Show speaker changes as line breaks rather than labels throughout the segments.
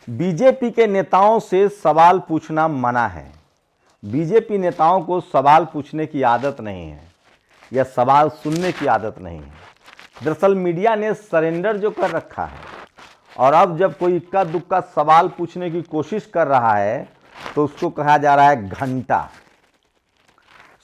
BJP के नेताओं से सवाल पूछना मना है। बीजेपी नेताओं को सवाल पूछने की आदत नहीं है या सवाल सुनने की आदत नहीं है। दरअसल मीडिया ने सरेंडर जो कर रखा है और अब जब कोई इक्का दुक्का सवाल पूछने की कोशिश कर रहा है तो उसको कहा जा रहा है घंटा।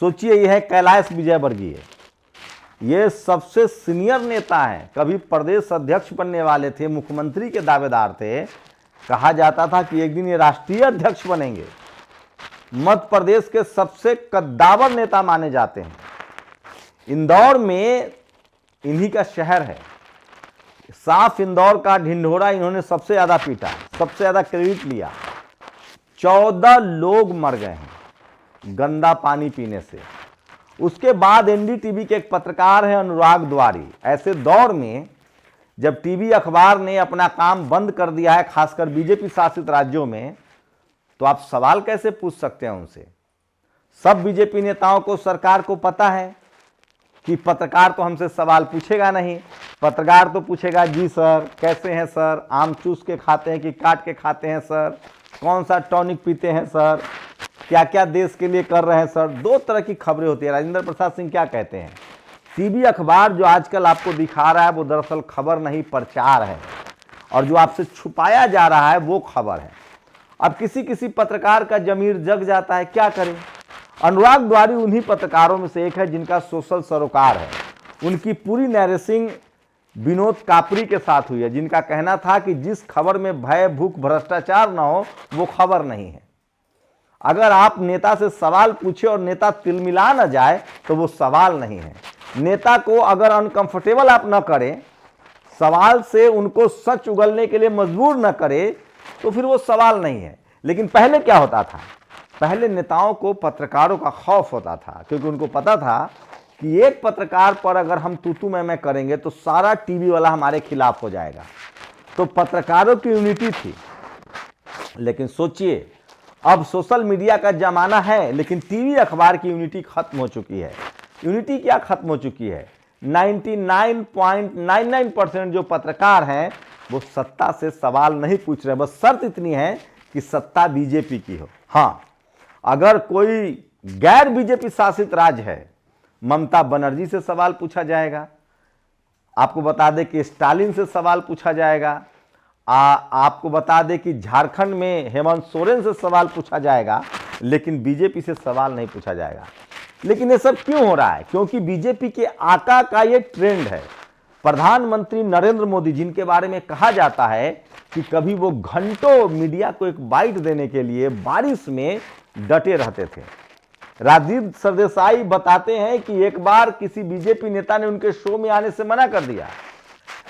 सोचिए, यह है कैलाश विजयवर्गीय, ये सबसे सीनियर नेता हैं, कभी प्रदेश अध्यक्ष बनने वाले थे, मुख्यमंत्री के दावेदार थे। कहा जाता था कि एक दिन ये राष्ट्रीय अध्यक्ष बनेंगे। मध्य प्रदेश के सबसे कद्दावर नेता माने जाते हैं। इंदौर में इन्हीं का शहर है। साफ इंदौर का ढिंढोरा इन्होंने सबसे ज्यादा पीटा, सबसे ज्यादा क्रेडिट लिया। 14 लोग मर गए हैं गंदा पानी पीने से। उसके बाद एनडीटीवी के एक पत्रकार हैं अनुराग द्वारी। ऐसे दौर में जब टीवी अखबार ने अपना काम बंद कर दिया है, खासकर बीजेपी शासित राज्यों में, तो आप सवाल कैसे पूछ सकते हैं उनसे? सब बीजेपी नेताओं को, सरकार को पता है कि पत्रकार तो हमसे सवाल पूछेगा नहीं। पत्रकार तो पूछेगा, जी सर कैसे हैं सर, आम चूस के खाते हैं कि काट के खाते हैं सर, कौन सा टॉनिक पीते हैं सर, क्या क्या देश के लिए कर रहे हैं सर। 2 तरह की खबरें होती है। राजेंद्र प्रसाद सिंह क्या कहते हैं, टीवी अखबार जो आजकल आपको दिखा रहा है वो दरअसल खबर नहीं, प्रचार है, और जो आपसे छुपाया जा रहा है वो खबर है। अब किसी किसी पत्रकार का जमीर जग जाता है, क्या करें। अनुराग द्वारी उन्हीं पत्रकारों में से एक है जिनका सोशल सरोकार है। उनकी पूरी नैरेसिंग विनोद कापरी के साथ हुई है, जिनका कहना था कि जिस खबर में भय, भूख, भ्रष्टाचार न हो वो खबर नहीं है। अगर आप नेता से सवाल पूछे और नेता तिलमिला न जाए तो वो सवाल नहीं है। नेता को अगर अनकंफर्टेबल आप न करें, सवाल से उनको सच उगलने के लिए मजबूर न करें, तो फिर वो सवाल नहीं है। लेकिन पहले क्या होता था, पहले नेताओं को पत्रकारों का खौफ होता था, क्योंकि उनको पता था कि एक पत्रकार पर अगर हम तू मैं करेंगे तो सारा टीवी वाला हमारे खिलाफ हो जाएगा। तो पत्रकारों की यूनिटी थी। लेकिन सोचिए, अब सोशल मीडिया का जमाना है, लेकिन टीवी अखबार की यूनिटी खत्म हो चुकी है। यूनिटी क्या खत्म हो चुकी है? 99.99% जो पत्रकार हैं वो सत्ता से सवाल नहीं पूछ रहे। बस शर्त इतनी है कि सत्ता बीजेपी की हो। हाँ, अगर कोई गैर बीजेपी शासित राज्य है, ममता बनर्जी से सवाल पूछा जाएगा। आपको बता दें कि स्टालिन से सवाल पूछा जाएगा। आपको बता दें कि झारखंड में हेमंत सोरेन से सवाल पूछा जाएगा, लेकिन बीजेपी से सवाल नहीं पूछा जाएगा। लेकिन ये सब क्यों हो रहा है? क्योंकि बीजेपी के आका का ये ट्रेंड है। प्रधानमंत्री नरेंद्र मोदी, जिनके बारे में कहा जाता है कि कभी वो घंटों मीडिया को एक बाइट देने के लिए बारिश में डटे रहते थे। राजीव सरदेसाई बताते हैं कि एक बार किसी बीजेपी नेता ने उनके शो में आने से मना कर दिया।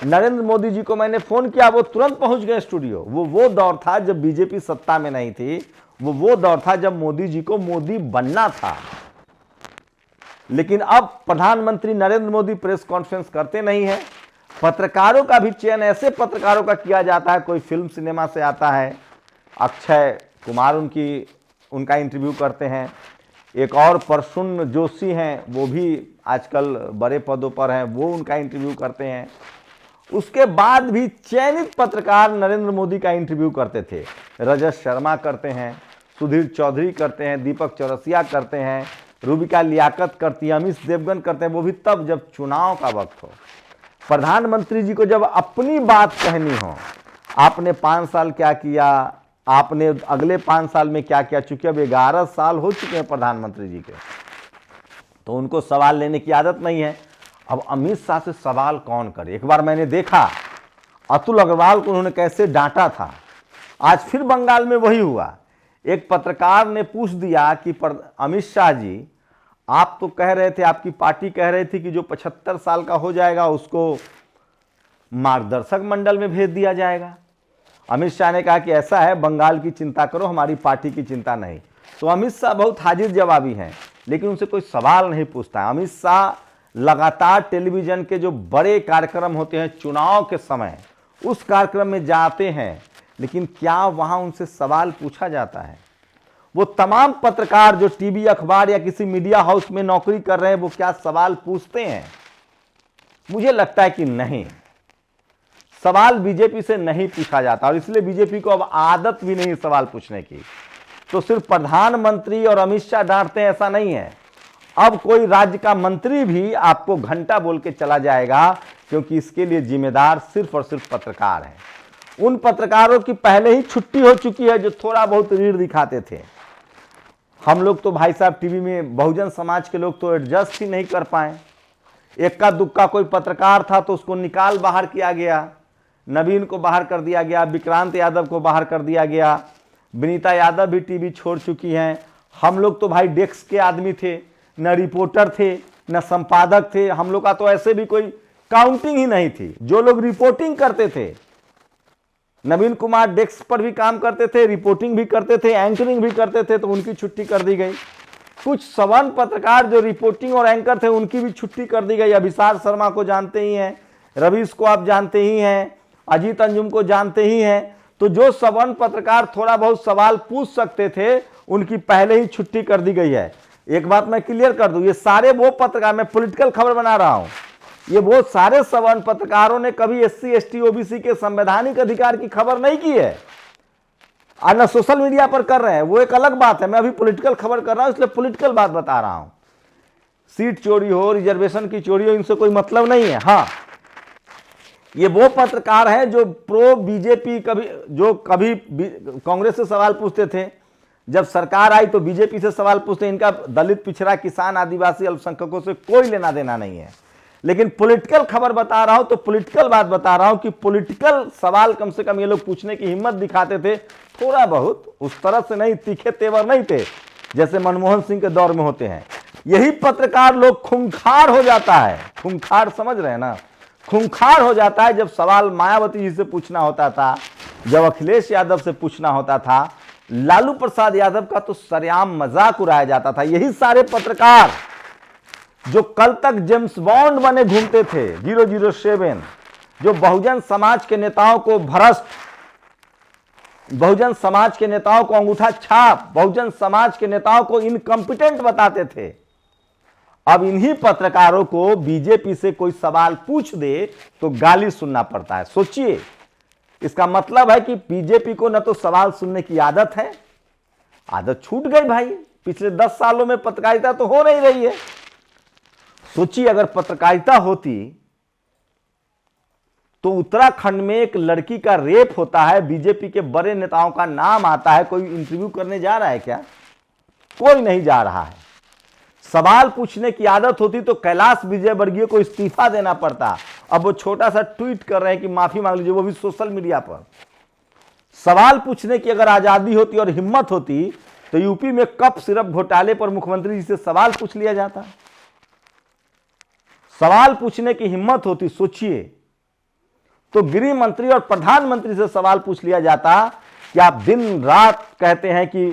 नरेंद्र मोदी जी को मैंने फोन किया, वो तुरंत पहुंच गए स्टूडियो। वो दौर था जब बीजेपी सत्ता में नहीं थी। वो दौर था जब मोदी जी को मोदी बनना था। लेकिन अब प्रधानमंत्री नरेंद्र मोदी प्रेस कॉन्फ्रेंस करते नहीं है। पत्रकारों का भी चयन ऐसे पत्रकारों का किया जाता है, कोई फिल्म सिनेमा से आता है, अक्षय कुमार उनका इंटरव्यू करते हैं। एक और प्रसून जोशी हैं, वो भी आजकल बड़े पदों पर हैं, वो उनका इंटरव्यू करते हैं। उसके बाद भी चयनित पत्रकार नरेंद्र मोदी का इंटरव्यू करते थे। रजत शर्मा करते हैं, सुधीर चौधरी करते हैं, दीपक चौरसिया करते हैं, रूबिका लियाकत करती है, अमित देवगन करते हैं। वो भी तब जब चुनाव का वक्त हो। प्रधानमंत्री जी को जब अपनी बात कहनी हो, आपने 5 साल क्या किया, आपने अगले 5 साल में क्या किया, चूंकि अब 11 साल हो चुके हैं प्रधानमंत्री जी के, तो उनको सवाल लेने की आदत नहीं है। अब अमित शाह से सवाल कौन करे? एक बार मैंने देखा अतुल अग्रवाल को उन्होंने कैसे डांटा था। आज फिर बंगाल में वही हुआ। एक पत्रकार ने पूछ दिया कि अमित शाह जी, आप तो कह रहे थे, आपकी पार्टी कह रही थी कि जो 75 साल का हो जाएगा उसको मार्गदर्शक मंडल में भेज दिया जाएगा। अमित शाह ने कहा कि ऐसा है, बंगाल की चिंता करो, हमारी पार्टी की चिंता नहीं। तो अमित शाह बहुत हाजिर जवाबी हैं, लेकिन उनसे कोई सवाल नहीं पूछता है। अमित शाह लगातार टेलीविजन के जो बड़े कार्यक्रम होते हैं चुनाव के समय, उस कार्यक्रम में जाते हैं, लेकिन क्या वहां उनसे सवाल पूछा जाता है? वो तमाम पत्रकार जो टीवी अखबार या किसी मीडिया हाउस में नौकरी कर रहे हैं, वो क्या सवाल पूछते हैं? मुझे लगता है कि नहीं। सवाल बीजेपी से नहीं पूछा जाता और इसलिए बीजेपी को अब आदत भी नहीं सवाल पूछने की। तो सिर्फ प्रधानमंत्री और अमित शाह डांटते हैं ऐसा नहीं है, अब कोई राज्य का मंत्री भी आपको घंटा बोल के चला जाएगा, क्योंकि इसके लिए जिम्मेदार सिर्फ और सिर्फ पत्रकार हैं। उन पत्रकारों की पहले ही छुट्टी हो चुकी है जो थोड़ा बहुत रीढ़ दिखाते थे। हम लोग तो भाई साहब टीवी में बहुजन समाज के लोग तो एडजस्ट ही नहीं कर पाए। इक्का दुक्का कोई पत्रकार था तो उसको निकाल बाहर किया गया, नवीन को बाहर कर दिया गया, विक्रांत यादव को बाहर कर दिया गया, विनीता यादव भी टीवी छोड़ चुकी हैं। हम लोग तो भाई डेस्क के आदमी थे, न रिपोर्टर थे न संपादक थे, हम लोग का तो ऐसे भी कोई काउंटिंग ही नहीं थी। जो लोग रिपोर्टिंग करते थे, नवीन कुमार डेस्क पर भी काम करते थे, रिपोर्टिंग भी करते थे, एंकरिंग भी करते थे, तो उनकी छुट्टी कर दी गई। कुछ सवर्ण पत्रकार जो रिपोर्टिंग और एंकर थे उनकी भी छुट्टी कर दी गई। अभिसार शर्मा को जानते ही हैं, रवीश को आप जानते ही हैं, अजीत अंजुम को जानते ही हैं। तो जो सवर्ण पत्रकार थोड़ा बहुत सवाल पूछ सकते थे उनकी पहले ही छुट्टी कर दी गई है। एक बात मैं क्लियर कर दूं, ये सारे वो पत्रकार, मैं पॉलिटिकल खबर बना रहा हूं, ये वो सारे सवर्ण पत्रकारों ने कभी एससी एसटी ओबीसी के संवैधानिक अधिकार की खबर नहीं की है और न सोशल मीडिया पर कर रहे हैं, वो एक अलग बात है। मैं अभी पॉलिटिकल खबर कर रहा हूं इसलिए पॉलिटिकल बात बता रहा हूं। सीट चोरी हो, रिजर्वेशन की चोरी हो, इनसे कोई मतलब नहीं है। हाँ, ये वो पत्रकार हैं जो प्रो बीजेपी, कभी कांग्रेस से सवाल पूछते थे, जब सरकार आई तो बीजेपी से सवाल पूछते। इनका दलित, पिछड़ा, किसान, आदिवासी, अल्पसंख्यकों से कोई लेना देना नहीं है। लेकिन पॉलिटिकल खबर बता रहा हूं तो पॉलिटिकल बात बता रहा हूं कि पॉलिटिकल सवाल कम से कम ये लोग पूछने की हिम्मत दिखाते थे, थोड़ा बहुत, उस तरह से नहीं, तीखे तेवर नहीं थे जैसे मनमोहन सिंह के दौर में होते हैं। यही पत्रकार लोग खूंखार हो जाता है, खूंखार समझ रहे हैं ना, खूंखार हो जाता है जब सवाल मायावती जी से पूछना होता था, जब अखिलेश यादव से पूछना होता था, लालू प्रसाद यादव का तो सरेआम मजाक उड़ाया जाता था। यही सारे पत्रकार जो कल तक जेम्स बॉन्ड बने घूमते थे, 007, जो बहुजन समाज के नेताओं को भ्रष्ट, बहुजन समाज के नेताओं को अंगूठा छाप, बहुजन समाज के नेताओं को इनकम्पिटेंट बताते थे, अब इन्हीं पत्रकारों को बीजेपी से कोई सवाल पूछ दे तो गाली सुनना पड़ता है। सोचिए, इसका मतलब है कि बीजेपी को न तो सवाल सुनने की आदत है, आदत छूट गई भाई। पिछले 10 सालों में पत्रकारिता तो हो नहीं रही है। सोचिए, अगर पत्रकारिता होती तो उत्तराखंड में एक लड़की का रेप होता है, बीजेपी के बड़े नेताओं का नाम आता है, कोई इंटरव्यू करने जा रहा है क्या? कोई नहीं जा रहा है। सवाल पूछने की आदत होती तो कैलाश विजयवर्गीय को इस्तीफा देना पड़ता। अब वो छोटा सा ट्वीट कर रहे हैं कि माफी मांग लीजिए, वो भी सोशल मीडिया पर। सवाल पूछने की अगर आजादी होती और हिम्मत होती तो यूपी में कप सिरप घोटाले पर मुख्यमंत्री जी से सवाल पूछ लिया जाता। सवाल पूछने की हिम्मत होती, सोचिए, तो गृह मंत्री और प्रधानमंत्री से सवाल पूछ लिया जाता कि आप दिन रात कहते हैं कि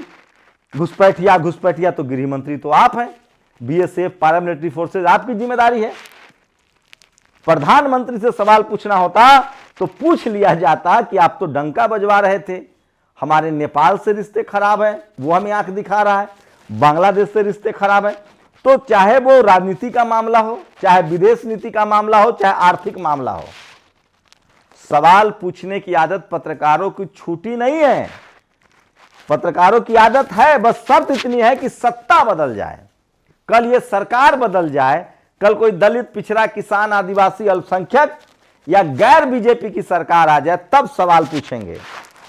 घुसपैठिया घुसपैठिया, तो गृह मंत्री तो आप हैं, बीएसएफ, पैरामिलिट्री फोर्सेज आपकी जिम्मेदारी है। प्रधानमंत्री से सवाल पूछना होता तो पूछ लिया जाता कि आप तो डंका बजवा रहे थे, हमारे नेपाल से रिश्ते खराब हैं, वो हमें आंख दिखा रहा है, बांग्लादेश से रिश्ते खराब हैं। तो चाहे वो राजनीति का मामला हो, चाहे विदेश नीति का मामला हो, चाहे आर्थिक मामला हो, सवाल पूछने की आदत पत्रकारों की छूटी नहीं है। पत्रकारों की आदत है, बस शर्त इतनी है कि सत्ता बदल जाए, कल ये सरकार बदल जाए, कल कोई दलित, पिछड़ा, किसान, आदिवासी, अल्पसंख्यक या गैर बीजेपी की सरकार आ जाए, तब सवाल पूछेंगे।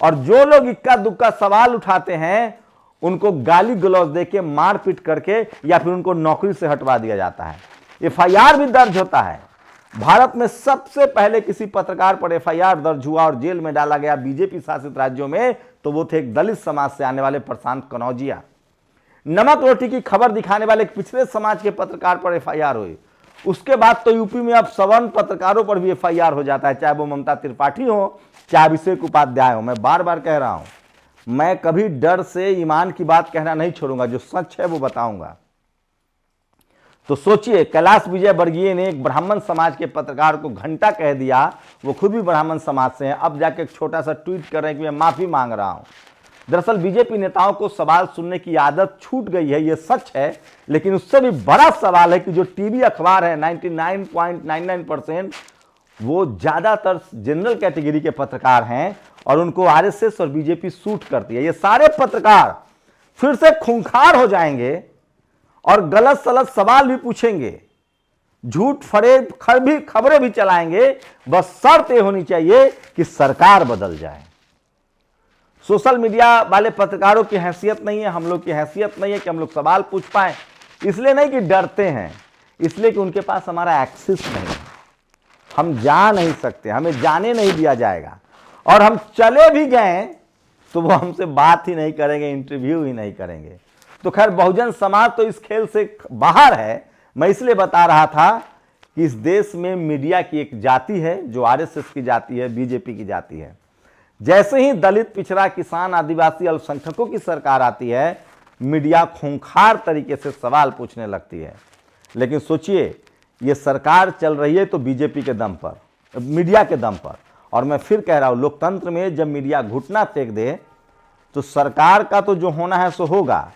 और जो लोग इक्का दुक्का सवाल उठाते हैं उनको गाली गलौज देके, मारपीट करके या फिर उनको नौकरी से हटवा दिया जाता है। एफआईआर भी दर्ज होता है। भारत में सबसे पहले किसी पत्रकार पर एफआईआर दर्ज हुआ और जेल में डाला गया बीजेपी शासित राज्यों में, तो वो थे एक दलित समाज से आने वाले प्रशांत कनौजिया। नमक रोटी की खबर दिखाने वाले पिछड़े समाज के पत्रकार पर एफआईआर हुई। उसके बाद तो यूपी में अब सवर्ण पत्रकारों पर भी एफआईआर हो जाता है, चाहे वो ममता त्रिपाठी हो, चाहे अभिषेक उपाध्याय हो। मैं बार बार कह रहा हूं, मैं कभी डर से ईमान की बात कहना नहीं छोड़ूंगा, जो सच है वो बताऊंगा। तो सोचिए, कैलाश विजयवर्गीय ने एक ब्राह्मण समाज के पत्रकार को घंटा कह दिया, वो खुद भी ब्राह्मण समाज से हैं, अब जाके एक छोटा सा ट्वीट कर रहे हैं कि मैं माफी मांग रहा हूं। दरअसल बीजेपी नेताओं को सवाल सुनने की आदत छूट गई है, ये सच है, लेकिन उससे भी बड़ा सवाल है कि जो टीवी अखबार है 99.99% वो ज्यादातर जनरल कैटेगरी के पत्रकार हैं और उनको आरएसएस और बीजेपी सूट करती है। ये सारे पत्रकार फिर से खूंखार हो जाएंगे और गलत सलत सवाल भी पूछेंगे, झूठ फरेब खबरें भी चलाएंगे। बस शर्त यह होनी चाहिए कि सरकार बदल जाए। सोशल मीडिया वाले पत्रकारों की हैसियत नहीं है, हम लोग की हैसियत नहीं है कि हम लोग सवाल पूछ पाए। इसलिए नहीं कि डरते हैं, इसलिए कि उनके पास हमारा एक्सेस नहीं है। हम जा नहीं सकते, हमें जाने नहीं दिया जाएगा, और हम चले भी गए तो वो हमसे बात ही नहीं करेंगे, इंटरव्यू ही नहीं करेंगे। तो खैर, बहुजन समाज तो इस खेल से बाहर है। मैं इसलिए बता रहा था कि इस देश में मीडिया की एक जाति है जो आरएसएस की जाति है, बीजेपी की जाति है। जैसे ही दलित, पिछड़ा, किसान, आदिवासी, अल्पसंख्यकों की सरकार आती है, मीडिया खूंखार तरीके से सवाल पूछने लगती है। लेकिन सोचिए, ये सरकार चल रही है तो बीजेपी के दम पर, मीडिया के दम पर। और मैं फिर कह रहा हूं, लोकतंत्र में जब मीडिया घुटना टेक दे तो सरकार का तो जो होना है सो होगा।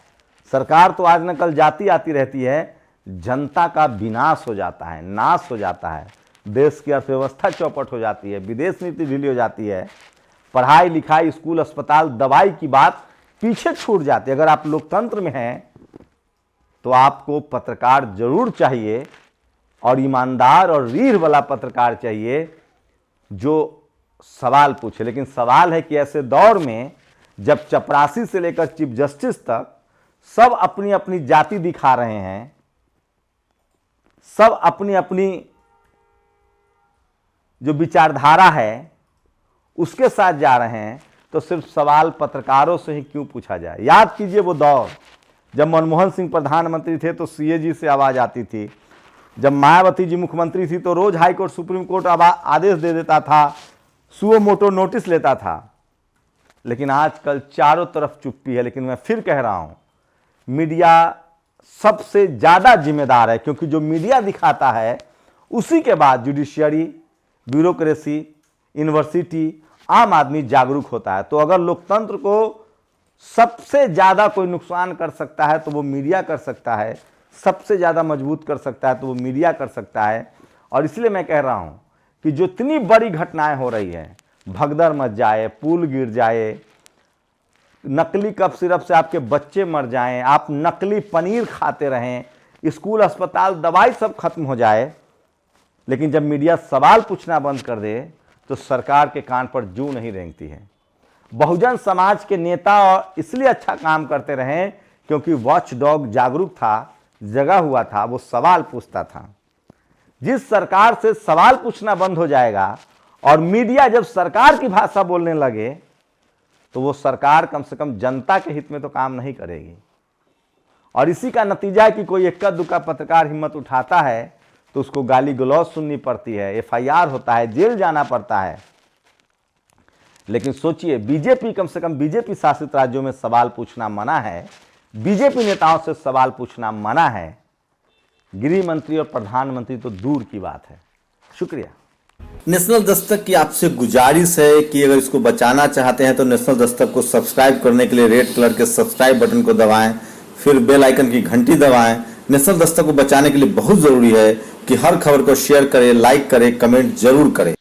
सरकार तो आज न कल जाती आती रहती है, जनता का विनाश हो जाता है, नाश हो जाता है, देश की अर्थव्यवस्था चौपट हो जाती है, विदेश नीति ढीली हो जाती है, पढ़ाई लिखाई, स्कूल, अस्पताल, दवाई की बात पीछे छूट जाती है। अगर आप लोकतंत्र में हैं तो आपको पत्रकार जरूर चाहिए, और ईमानदार और रीढ़ वाला पत्रकार चाहिए जो सवाल पूछे। लेकिन सवाल है कि ऐसे दौर में जब चपरासी से लेकर चीफ जस्टिस तक सब अपनी अपनी जाति दिखा रहे हैं, सब अपनी अपनी जो विचारधारा है उसके साथ जा रहे हैं, तो सिर्फ सवाल पत्रकारों से ही क्यों पूछा जाए। याद कीजिए वो दौर जब मनमोहन सिंह प्रधानमंत्री थे तो सीएजी से आवाज आती थी, जब मायावती जी मुख्यमंत्री थी तो रोज हाई कोर्ट, सुप्रीम कोर्ट आदेश दे देता था, सुओ मोटो नोटिस लेता था। लेकिन आजकल चारों तरफ चुप्पी है। लेकिन मैं फिर कह रहा हूं, मीडिया सबसे ज्यादा जिम्मेदार है, क्योंकि जो मीडिया दिखाता है उसी के बाद जुडिशियरी, ब्यूरोक्रेसी, यूनिवर्सिटी, आम आदमी जागरूक होता है। तो अगर लोकतंत्र को सबसे ज्यादा कोई नुकसान कर सकता है तो वो मीडिया कर सकता है, सबसे ज्यादा मजबूत कर सकता है तो वो मीडिया कर सकता है। और इसलिए मैं कह रहा हूं कि जो इतनी बड़ी घटनाएं हो रही हैं, भगदड़ मच जाए, पुल गिर जाए, नकली कफ सिरप से आपके बच्चे मर जाएं, आप नकली पनीर खाते रहें, स्कूल, अस्पताल, दवाई सब खत्म हो जाए, लेकिन जब मीडिया सवाल पूछना बंद कर दे तो सरकार के कान पर जूं नहीं रेंगती है। बहुजन समाज के नेता और इसलिए अच्छा काम करते रहे क्योंकि वॉच डॉग जागरूक था, जगा हुआ था, वो सवाल पूछता था। जिस सरकार से सवाल पूछना बंद हो जाएगा और मीडिया जब सरकार की भाषा बोलने लगे तो वो सरकार कम से कम जनता के हित में तो काम नहीं करेगी। और इसी का नतीजा है कि कोई इक्का दुक्का पत्रकार हिम्मत उठाता है तो उसको गाली गलौज सुननी पड़ती है, एफआईआर होता है, जेल जाना पड़ता है। लेकिन सोचिए, बीजेपी, कम से कम बीजेपी शासित राज्यों में सवाल पूछना मना है, बीजेपी नेताओं से सवाल पूछना मना है, गृह मंत्री और प्रधानमंत्री तो दूर की बात है। शुक्रिया।
नेशनल दस्तक की आपसे गुजारिश है कि अगर इसको बचाना चाहते हैं तो नेशनल दस्तक को सब्सक्राइब करने के लिए रेड कलर के सब्सक्राइब बटन को दबाएं, फिर बेल आइकन की घंटी दबाएं। नेशनल दस्तक को बचाने के लिए बहुत जरूरी है कि हर खबर को शेयर करें, लाइक करें, कमेंट जरूर करें।